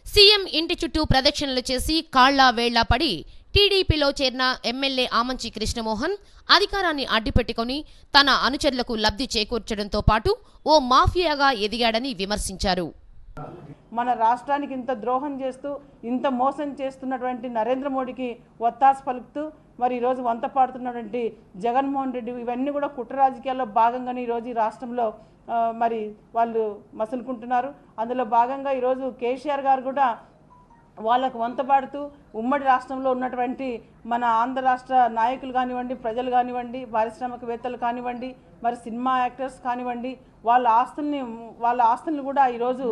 సీఎం ఇంటి చుట్టూ ప్రదక్షిణలు చేసి కాళ్లా వేళ్లా పడి టీడీపీలో చేరిన ఎమ్మెల్యే ఆమంచి కృష్ణమోహన్ అధికారాన్ని అడ్డుపెట్టుకుని తన అనుచరులకు లబ్ధి చేకూర్చడంతో పాటు ఓ మాఫియాగా ఎదిగాడని విమర్శించారు. మన రాష్ట్రానికి ఇంత ద్రోహం చేస్తూ, ఇంత మోసం చేస్తున్నటువంటి నరేంద్ర మోడీకి ఒత్తాసు పలుకుతూ మరి ఈరోజు వంత పాడుతున్నటువంటి జగన్మోహన్ రెడ్డి, ఇవన్నీ కూడా కుట్ర రాజకీయాల్లో భాగంగానే ఈరోజు ఈ రాష్ట్రంలో మరి వాళ్ళు మసులుకుంటున్నారు. అందులో భాగంగా ఈరోజు కేసీఆర్ గారు కూడా వాళ్ళకు వంతపాడుతూ ఉమ్మడి రాష్ట్రంలో ఉన్నటువంటి మన ఆంధ్ర రాష్ట్ర నాయకులు కానివ్వండి, ప్రజలు కానివ్వండి, పారిశ్రామికవేత్తలు కానివ్వండి, మరి సినిమా యాక్టర్స్ కానివ్వండి, వాళ్ళ ఆస్తుల్ని కూడా ఈరోజు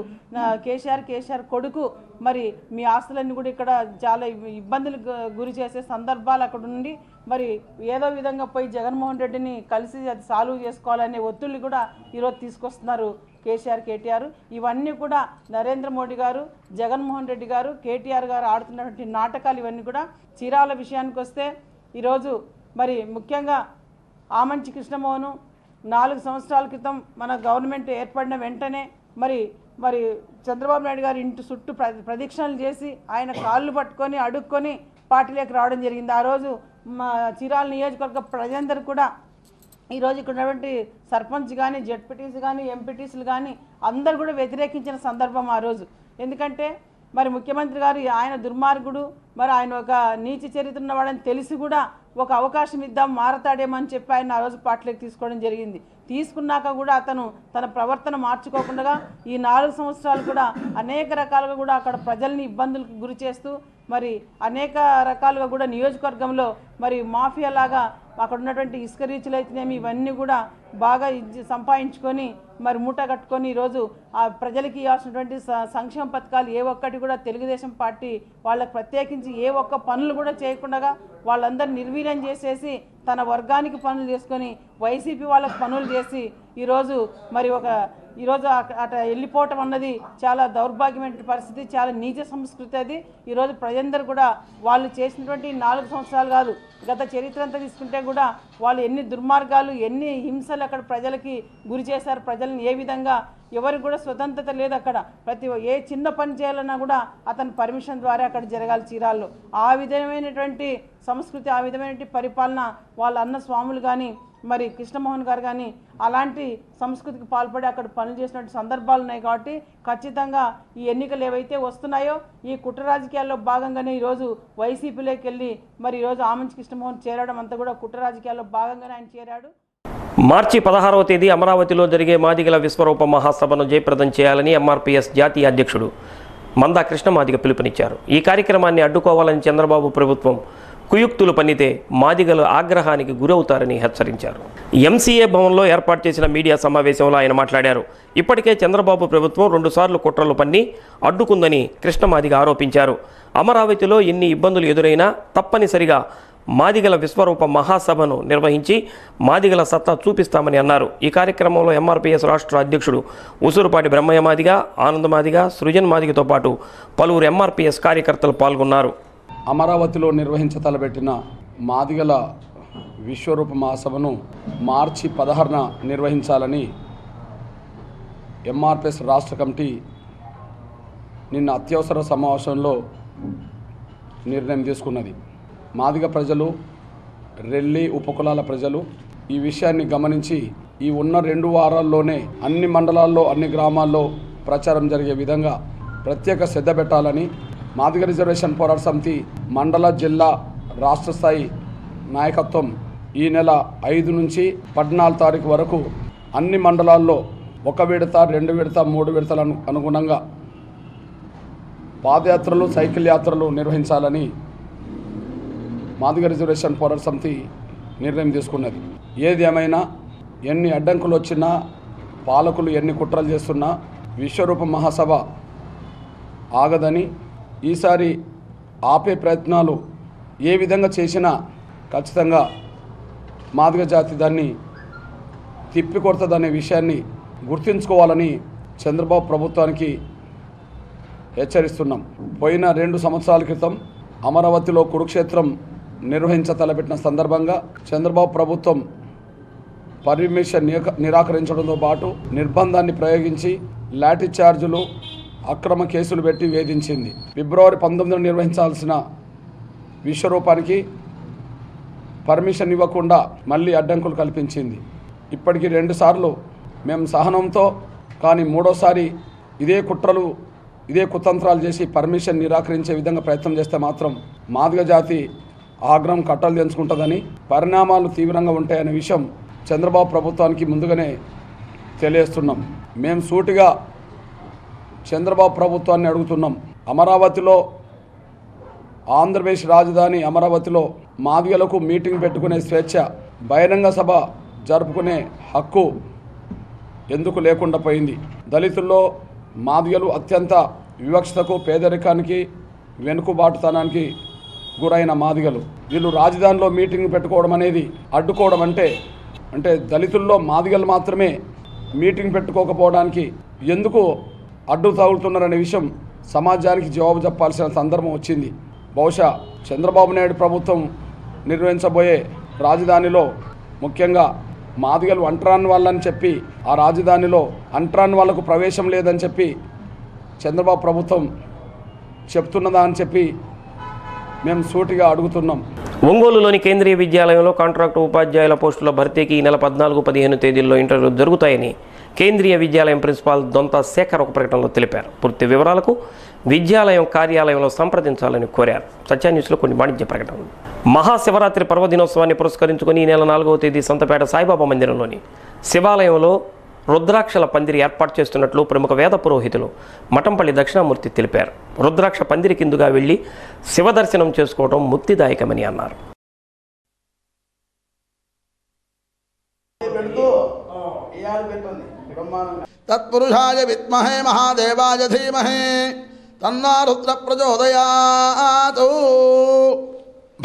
కేసీఆర్ కొడుకు మరి మీ ఆస్తులన్నీ కూడా ఇక్కడ చాలా ఇబ్బందులకు గురి చేసే సందర్భాలు అక్కడ ఉండి మరి ఏదో విధంగా పోయి జగన్మోహన్ రెడ్డిని కలిసి అది సాల్వ్ చేసుకోవాలనే ఒత్తిళ్ళు కూడా ఈరోజు తీసుకొస్తున్నారు కేటీఆర్. ఇవన్నీ కూడా నరేంద్ర మోడీ గారు, జగన్మోహన్ రెడ్డి గారు, కేటీఆర్ గారు ఆడుతున్నటువంటి నాటకాలు ఇవన్నీ కూడా. చీరాల విషయానికి వస్తే ఈరోజు మరి ముఖ్యంగా ఆమంచి కృష్ణమోహన్ 4 సంవత్సరాల క్రితం మన గవర్నమెంట్ ఏర్పడిన వెంటనే మరి చంద్రబాబు నాయుడు గారి ఇంటి చుట్టూ ప్రదక్షిణలు చేసి ఆయన కాళ్ళు పట్టుకొని అడుక్కొని పార్టీలోకి రావడం జరిగింది. ఆ రోజు మా చీరాల నియోజకవర్గ ప్రజలందరూ కూడా ఈరోజు ఇక్కడ ఉన్నటువంటి సర్పంచ్ కానీ, జెడ్పీటీసీ కానీ, ఎంపీటీసీలు కానీ అందరు కూడా వ్యతిరేకించిన సందర్భం ఆ రోజు. ఎందుకంటే మరి ముఖ్యమంత్రి గారు ఆయన దుర్మార్గుడు, మరి ఆయన ఒక నీచ చరిత్ర ఉన్నవాడని తెలిసి కూడా ఒక అవకాశం ఇద్దాం మారతాడేమో అని చెప్పి ఆయన ఆ రోజు పార్టీలోకి తీసుకోవడం జరిగింది. తీసుకున్నాక కూడా అతను తన ప్రవర్తన మార్చుకోకుండా ఈ 4 సంవత్సరాలు కూడా అనేక రకాలుగా కూడా అక్కడ ప్రజల్ని ఇబ్బందులకు గురి చేస్తూ మరి అనేక రకాలుగా కూడా నియోజకవర్గంలో మరి మాఫియా లాగా అక్కడ ఉన్నటువంటి ఇసుక రీచులు అయితేనేమి ఇవన్నీ కూడా బాగా సంపాదించుకొని మరి మూట కట్టుకొని ఈరోజు ఆ ప్రజలకి ఇవ్వాల్సినటువంటి సంక్షేమ పథకాలు ఏ ఒక్కటి కూడా తెలుగుదేశం పార్టీ వాళ్ళకి ప్రత్యేకించి ఏ ఒక్క పనులు కూడా చేయకుండా వాళ్ళందరూ నిర్వీర్యం చేసేసి తన వర్గానికి పనులు చేసుకొని వైసీపీ వాళ్ళకి పనులు చేసి ఈరోజు మరి ఈరోజు అట వెళ్ళిపోవటం అన్నది చాలా దౌర్భాగ్యమైన పరిస్థితి, చాలా నీచ సంస్కృతి అది. ఈరోజు ప్రజలందరూ కూడా వాళ్ళు చేసినటువంటి 4 సంవత్సరాలు కాదు, గత చరిత్ర అంతా తీసుకుంటే కూడా వాళ్ళు ఎన్ని దుర్మార్గాలు, ఎన్ని హింసలు అక్కడ ప్రజలకి గురి చేశారు. ప్రజలను ఏ విధంగా ఎవరికి కూడా స్వతంత్రత లేదు. అక్కడ ఏ చిన్న పని చేయాలన్నా కూడా అతని పర్మిషన్ ద్వారా అక్కడ జరగాలి చీరాల్లో. ఆ విధమైనటువంటి సంస్కృతి, ఆ విధమైనటువంటి పరిపాలన వాళ్ళ అన్న స్వాములు కానీ మరి కృష్ణమోహన్ గారు కానీ అలాంటి సంస్కృతికి పాల్పడి అక్కడ పనులు చేసినటువంటి సందర్భాలు ఉన్నాయి. కాబట్టి ఖచ్చితంగా ఈ ఎన్నికలు ఏవైతే వస్తున్నాయో ఈ కుట్ర రాజకీయాల్లో భాగంగానే ఈరోజు వైసీపీలోకి వెళ్ళి మరి ఈరోజు ఆమంచి కృష్ణమోహన్ చేరడం అంతా కూడా కుట్ర రాజకీయాల్లో భాగంగానే ఆయన చేరాడు. మార్చి 16వ తేదీ అమరావతిలో జరిగే మాదిగల విశ్వరూప మహాసభను జయప్రదం చేయాలని ఎంఆర్పీఎస్ జాతీయ అధ్యక్షుడు మందా కృష్ణమాదిగ పిలుపునిచ్చారు. ఈ కార్యక్రమాన్ని అడ్డుకోవాలని చంద్రబాబు ప్రభుత్వం కుయుక్తులు పన్నితే మాదిగలు ఆగ్రహానికి గురవుతారని హెచ్చరించారు. ఎంసీఏ భవన్లో ఏర్పాటు చేసిన మీడియా సమావేశంలో ఆయన మాట్లాడారు. ఇప్పటికే చంద్రబాబు ప్రభుత్వం 2 సార్లు కుట్రలు పన్ని అడ్డుకుందని కృష్ణమాదిగ ఆరోపించారు. అమరావతిలో ఎన్ని ఇబ్బందులు ఎదురైనా తప్పనిసరిగా మాదిగల విశ్వరూప మహాసభను నిర్వహించి మాదిగల సత్తా చూపిస్తామని అన్నారు. ఈ కార్యక్రమంలో ఎంఆర్పీఎస్ రాష్ట్ర అధ్యక్షుడు ఉసురుపాటి బ్రహ్మయ్య మాదిగ, ఆనంద్ మాదిగ, సృజన్ మాదిగతో పాటు పలువురు ఎంఆర్పీఎస్ కార్యకర్తలు పాల్గొన్నారు. అమరావతిలో నిర్వహించతలబెట్టిన మాదిగల విశ్వరూప మహాసభను మార్చి 16న నిర్వహించాలని ఎంఆర్పీఎస్ రాష్ట్ర కమిటీ నిన్న అత్యవసర సమావేశంలో నిర్ణయం తీసుకున్నది. మాదిగ ప్రజలు, రెల్లి ఉపకులాల ప్రజలు ఈ విషయాన్ని గమనించి ఈ ఉన్న 2 వారాల్లోనే అన్ని మండలాల్లో, అన్ని గ్రామాల్లో ప్రచారం జరిగే విధంగా ప్రత్యేక శ్రద్ధ పెట్టాలని మాదిగ రిజర్వేషన్ పోరాట సమితి మండల, జిల్లా, రాష్ట్ర స్థాయి నాయకత్వం ఈ నెల 5 నుంచి 14 తారీఖు వరకు అన్ని మండలాల్లో 1 విడత, 2 విడత, 3 విడతలకు అనుగుణంగా పాదయాత్రలు, సైకిల్ యాత్రలు నిర్వహించాలని మాదిగ రిజర్వేషన్ పోరాట సమితి నిర్ణయం తీసుకున్నది. ఏది ఏమైనా ఎన్ని అడ్డంకులు వచ్చినా, పాలకులు ఎన్ని కుట్రలు చేస్తున్నా విశ్వరూప మహాసభ ఆగదని, ఈసారి ఆపే ప్రయత్నాలు ఏ విధంగా చేసినా ఖచ్చితంగా మాదిగ జాతి దాన్ని తిప్పికొడుతుందనే విషయాన్ని గుర్తుంచుకోవాలని చంద్రబాబు ప్రభుత్వానికి హెచ్చరిస్తున్నాం. పోయిన 2 సంవత్సరాల క్రితం అమరావతిలో కురుక్షేత్రం నిర్వహించతలపెట్టిన సందర్భంగా చంద్రబాబు ప్రభుత్వం పర్మిషన్ నిరాకరించడంతో పాటు నిర్బంధాన్ని ప్రయోగించి లాఠీ చార్జులు, అక్రమ కేసులు పెట్టి వేధించింది. ఫిబ్రవరి 19న నిర్వహించాల్సిన విశ్వరూపానికి పర్మిషన్ ఇవ్వకుండా మళ్ళీ అడ్డంకులు కల్పించింది. ఇప్పటికీ 2 సార్లు మేము సహనంతో, కానీ 3వసారి ఇదే కుట్రలు, ఇదే కుతంత్రాలు చేసి పర్మిషన్ నిరాకరించే విధంగా ప్రయత్నం చేస్తే మాత్రం మాదిగ జాతి ఆగ్రహం కట్టలు తెంచుకుంటుందని, పరిణామాలు తీవ్రంగా ఉంటాయనే విషయం చంద్రబాబు ప్రభుత్వానికి ముందుగానే తెలియజేస్తున్నాం. మేము సూటిగా చంద్రబాబు ప్రభుత్వాన్ని అడుగుతున్నాం. అమరావతిలో, ఆంధ్రప్రదేశ్ రాజధాని అమరావతిలో మాదిగలకు మీటింగ్ పెట్టుకునే స్వేచ్ఛ, బహిరంగ సభ జరుపుకునే హక్కు ఎందుకు లేకుండా పోయింది? దళితుల్లో మాదిగలు అత్యంత వివక్షతకు, పేదరికానికి, వెనుకబాటుతనానికి గురైన మాదిగలు. వీళ్ళు రాజధానిలో మీటింగ్ పెట్టుకోవడం అనేది అడ్డుకోవడం అంటే దళితుల్లో మాదిగలు మాత్రమే మీటింగ్ పెట్టుకోకపోవడానికి ఎందుకు అడ్డు తగులుతున్నారనే విషయం సమాజానికి జవాబు చెప్పాల్సిన సందర్భం వచ్చింది. బహుశా చంద్రబాబు నాయుడు ప్రభుత్వం నిర్వహించబోయే రాజధానిలో ముఖ్యంగా మాదిగలు అంటరాని వాళ్ళని చెప్పి, ఆ రాజధానిలో అంటరాని వాళ్లకు ప్రవేశం లేదని చెప్పి చంద్రబాబు ప్రభుత్వం చెప్తున్నదా అని చెప్పి మేము సూటిగా అడుగుతున్నాం. ఒంగోలులోని కేంద్రీయ విద్యాలయంలో కాంట్రాక్టు ఉపాధ్యాయుల పోస్టుల భర్తీకి ఈ నెల 14, 15 తేదీల్లో ఇంటర్వ్యూలు జరుగుతాయని కేంద్రీయ విద్యాలయం ప్రిన్సిపాల్ దొంత శేఖర్ ఒక ప్రకటనలో తెలిపారు. పూర్తి వివరాలకు విద్యాలయం కార్యాలయంలో సంప్రదించాలని కోరారు. సత్యాన్యూస్లో కొన్ని వాణిజ్య ప్రకటనలు. మహాశివరాత్రి పర్వదినోత్సవాన్ని పురస్కరించుకుని ఈ నెల 4వ తేదీ సంతపేట సాయిబాబా మందిరంలోని శివాలయంలో రుద్రాక్షల పందిరి ఏర్పాటు చేస్తున్నట్లు ప్రముఖ వేద పురోహితులు మఠంపల్లి దక్షిణామూర్తి తెలిపారు. రుద్రాక్ష పందిరి కిందుగా వెళ్లి శివ దర్శనం చేసుకోవడం ముక్తిదాయకమని అన్నారు. తత్పురుషాయ విద్మహే మహాదేవాయ ధీమహే తన్నా రుద్ర ప్రచోదయాత్.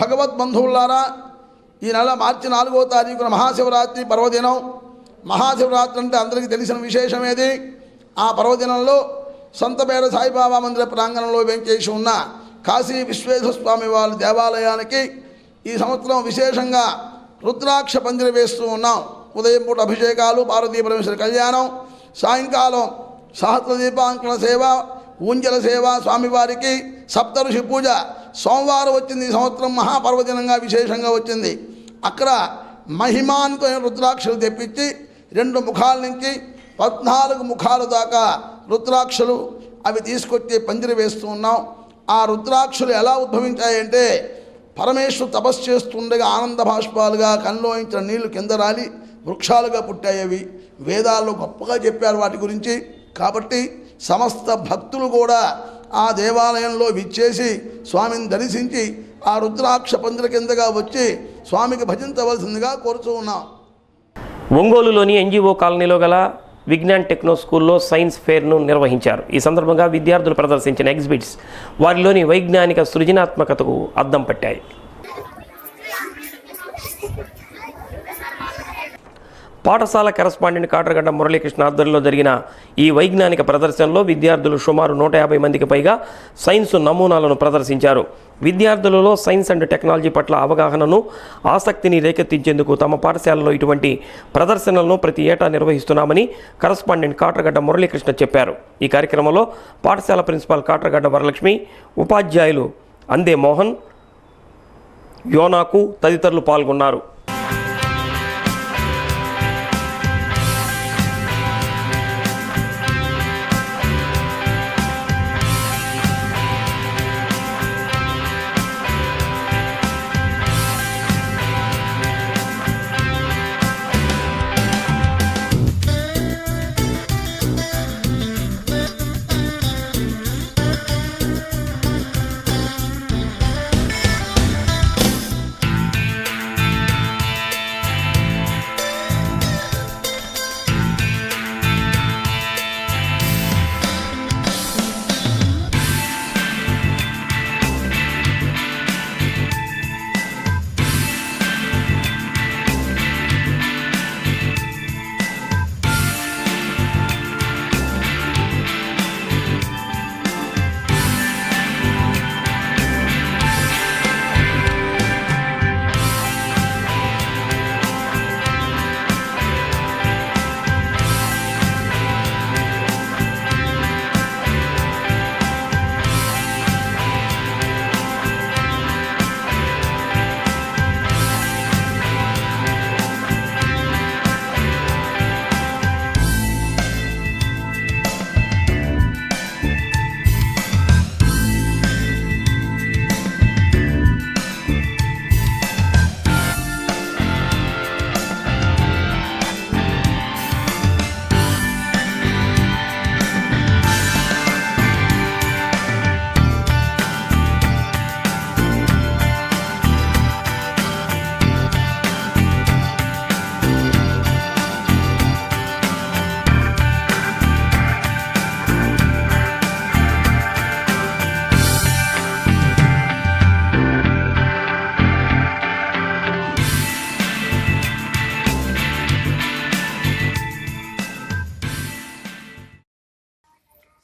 భగవద్బంధువులారా, ఈ నెల మార్చి 4వ తారీఖున మహాశివరాత్రి పర్వదినం. మహాశివరాత్రి అంటే అందరికీ తెలిసిన విశేషమేది. ఆ పర్వదినంలో సంతపేట సాయిబాబా మందిర ప్రాంగణంలో వెంచేసి ఉన్న కాశీ విశ్వేశ్వర స్వామి వారి దేవాలయానికి ఈ సంవత్సరం విశేషంగా రుద్రాక్ష పందిరి వేస్తూ ఉన్నాం. ఉదయం పూట అభిషేకాలు, పార్వతీ పరమేశ్వర కళ్యాణం, సాయంకాలం సహస్రదీపాంకణ సేవ, ఊంజల సేవ, స్వామివారికి సప్తఋషి పూజ. సోమవారం వచ్చింది ఈ సంవత్సరం, మహాపర్వదినంగా విశేషంగా వచ్చింది. అక్కడ మహిమాన్వితమైన రుద్రాక్షలు తెప్పించి 2 ముఖాల నుంచి 14 ముఖాల దాకా రుద్రాక్షలు అవి తీసుకొచ్చి పందిరి వేస్తూ ఉన్నాం. ఆ రుద్రాక్షలు ఎలా ఉద్భవించాయంటే, పరమేశ్వరు తపస్సు చేస్తుండగా ఆనంద భాష్పాలుగా కళ్ళలోంచిన నీళ్లు కింద రాలి వృక్షాలుగా పుట్టాయి. అవి వేదాల్లో గొప్పగా చెప్పారు వాటి గురించి. కాబట్టి సమస్త భక్తులు కూడా ఆ దేవాలయంలో విచ్చేసి స్వామిని దర్శించి ఆ రుద్రాక్ష పందిరి కిందగా వచ్చి స్వామికి భజించవలసిందిగా కోరుతూ ఉన్నాం. ఒంగోలులోని ఎన్జిఓ కాలనీలో గల విజ్ఞాన్ టెక్నో స్కూల్లో సైన్స్ ఫేర్ను నిర్వహించారు. ఈ సందర్భంగా విద్యార్థులు ప్రదర్శించిన ఎగ్జిబిట్స్ వారిలోని వైజ్ఞానిక సృజనాత్మకతకు అద్దం పట్టాయి. పాఠశాల కరెస్పాండెంట్ కాట్రగడ్డ మురళీకృష్ణ ఆధ్వర్యంలో జరిగిన ఈ వైజ్ఞానిక ప్రదర్శనలో విద్యార్థులు సుమారు 150 మందికి పైగా సైన్స్ నమూనాలను ప్రదర్శించారు. విద్యార్థులలో సైన్స్ అండ్ టెక్నాలజీ పట్ల అవగాహనను, ఆసక్తిని రేకెత్తించేందుకు తమ పాఠశాలలో ఇటువంటి ప్రదర్శనలను ప్రతి ఏటా నిర్వహిస్తున్నామని కరెస్పాండెంట్ కాట్రగడ్డ మురళీకృష్ణ చెప్పారు. ఈ కార్యక్రమంలో పాఠశాల ప్రిన్సిపాల్ కాట్రగడ్డ వరలక్ష్మి, ఉపాధ్యాయులు అందే మోహన్, యోనాకు తదితరులు పాల్గొన్నారు.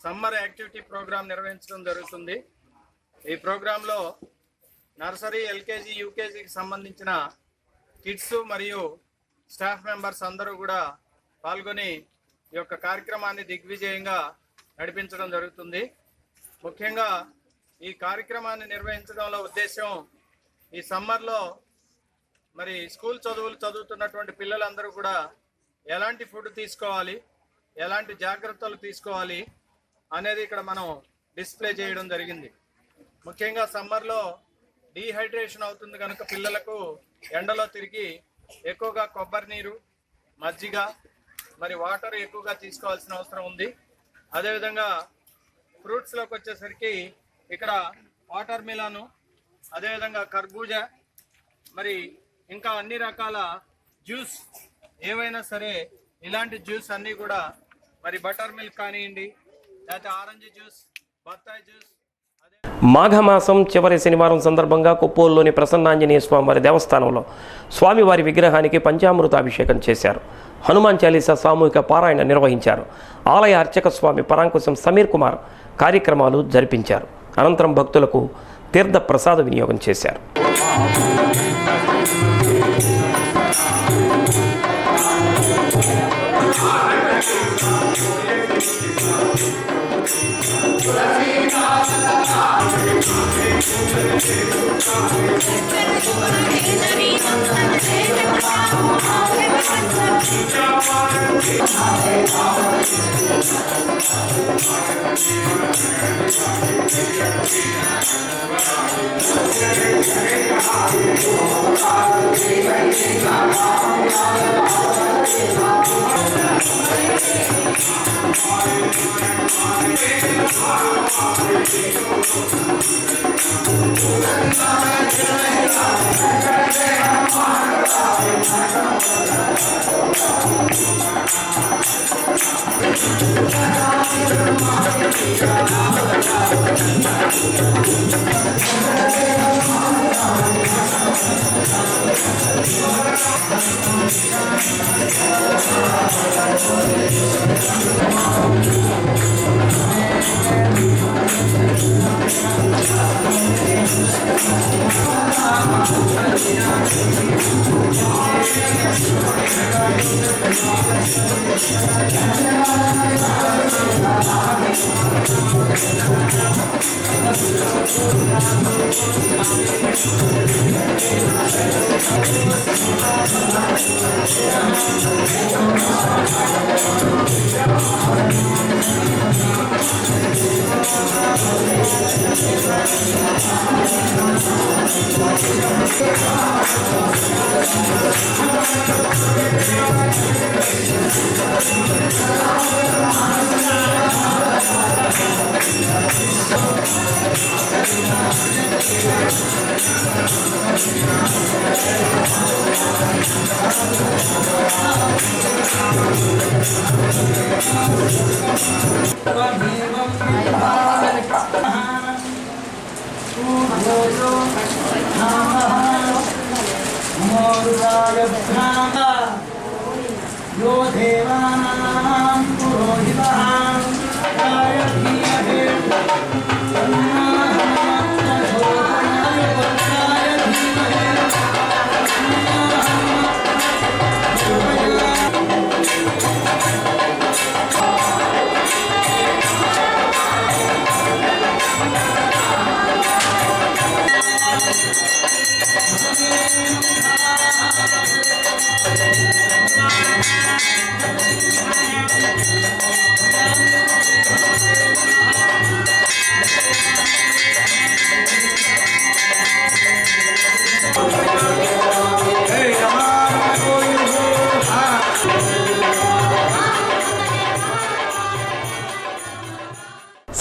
సమ్మర్ యాక్టివిటీ ప్రోగ్రాం నిర్వహించడం జరుగుతుంది. ఈ ప్రోగ్రాంలో నర్సరీ, ఎల్కేజీ, యూకేజీకి సంబంధించిన కిడ్స్ మరియు స్టాఫ్ మెంబర్స్ అందరూ కూడా పాల్గొని ఈ యొక్క కార్యక్రమాన్ని దిగ్విజయంగా నడిపించడం జరుగుతుంది. ముఖ్యంగా ఈ కార్యక్రమాన్ని నిర్వహించడంలో ఉద్దేశం ఈ సమ్మర్లో మరి స్కూల్ చదువులు చదువుతున్నటువంటి పిల్లలందరూ కూడా ఎలాంటి ఫుడ్ తీసుకోవాలి, ఎలాంటి జాగ్రత్తలు తీసుకోవాలి అనేది ఇక్కడ మనం డిస్ప్లే చేయడం జరిగింది. ముఖ్యంగా సమ్మర్లో డీహైడ్రేషన్ అవుతుంది కనుక పిల్లలకు ఎండలో తిరిగి ఎక్కువగా కొబ్బరి నీరు, మజ్జిగ, మరి వాటర్ ఎక్కువగా తీసుకోవాల్సిన అవసరం ఉంది. అదేవిధంగా ఫ్రూట్స్లోకి వచ్చేసరికి ఇక్కడ వాటర్ మిలాను, అదేవిధంగా కర్బూజా, మరి ఇంకా అన్ని రకాల జ్యూస్ ఏవైనా సరే ఇలాంటి జ్యూస్ అన్నీ కూడా మరి బటర్ మిల్క్ కానివ్వండి, లేకపోతే ఆరెంజ్ జ్యూస్, బత్తాయి జ్యూస్. మాఘమాసం చివరి శనివారం సందర్భంగా కొప్పోలులోని ప్రసన్నాంజనేయ స్వామివారి దేవస్థానంలో స్వామివారి విగ్రహానికి పంచామృతాభిషేకం చేశారు. హనుమాన్ చాలీసా సామూహిక పారాయణ నిర్వహించారు. ఆలయ అర్చక స్వామి పరాంకుశం సమీర్ కుమార్ కార్యక్రమాలు జరిపించారు. అనంతరం భక్తులకు తీర్థ ప్రసాద వినియోగం చేశారు.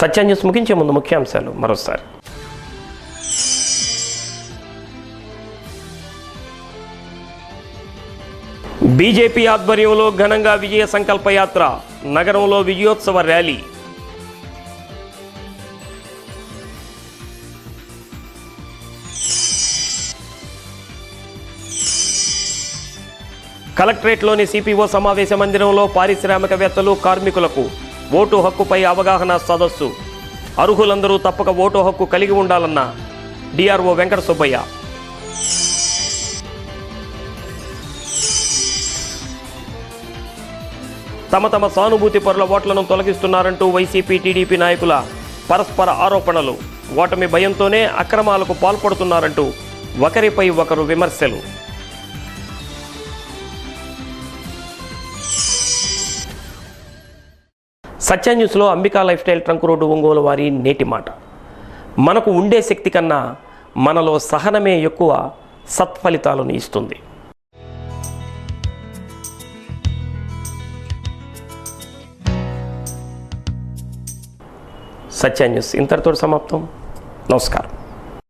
సత్య న్యూస్ ముగించే ముందు ముఖ్యాంశాలు మరోసారి. బీజేపీ ఆధ్వర్యంలో ఘనంగా విజయ సంకల్ప యాత్ర, నగరంలో విజయోత్సవ ర్యాలీ. కలెక్టరేట్లోని సిపిఓ సమావేశ మందిరంలో పారిశ్రామికవేత్తలు, కార్మికులకు ఓటు హక్కుపై అవగాహన సదస్సు. అర్హులందరూ తప్పక ఓటు హక్కు కలిగి ఉండాలన్న డిఆర్ఓ వెంకట సుబ్బయ్య. తమ సానుభూతి పరుల ఓట్లను తొలగిస్తున్నారంటూ వైసీపీ టీడీపీ నాయకుల పరస్పర ఆరోపణలు. ఓటమి భయంతోనే అక్రమాలకు పాల్పడుతున్నారంటూ ఒకరిపై ఒకరు విమర్శలు. సత్య న్యూస్లో Ambika life style trunk road Ongole వారి నేటి మాట. మనకు ఉండే శక్తి కన్నా మనలో సహనమే ఎక్కువ సత్ఫలితాలను ఇస్తుంది. సత్య న్యూస్ ఇంతటితో సమాప్తం. నమస్కారం.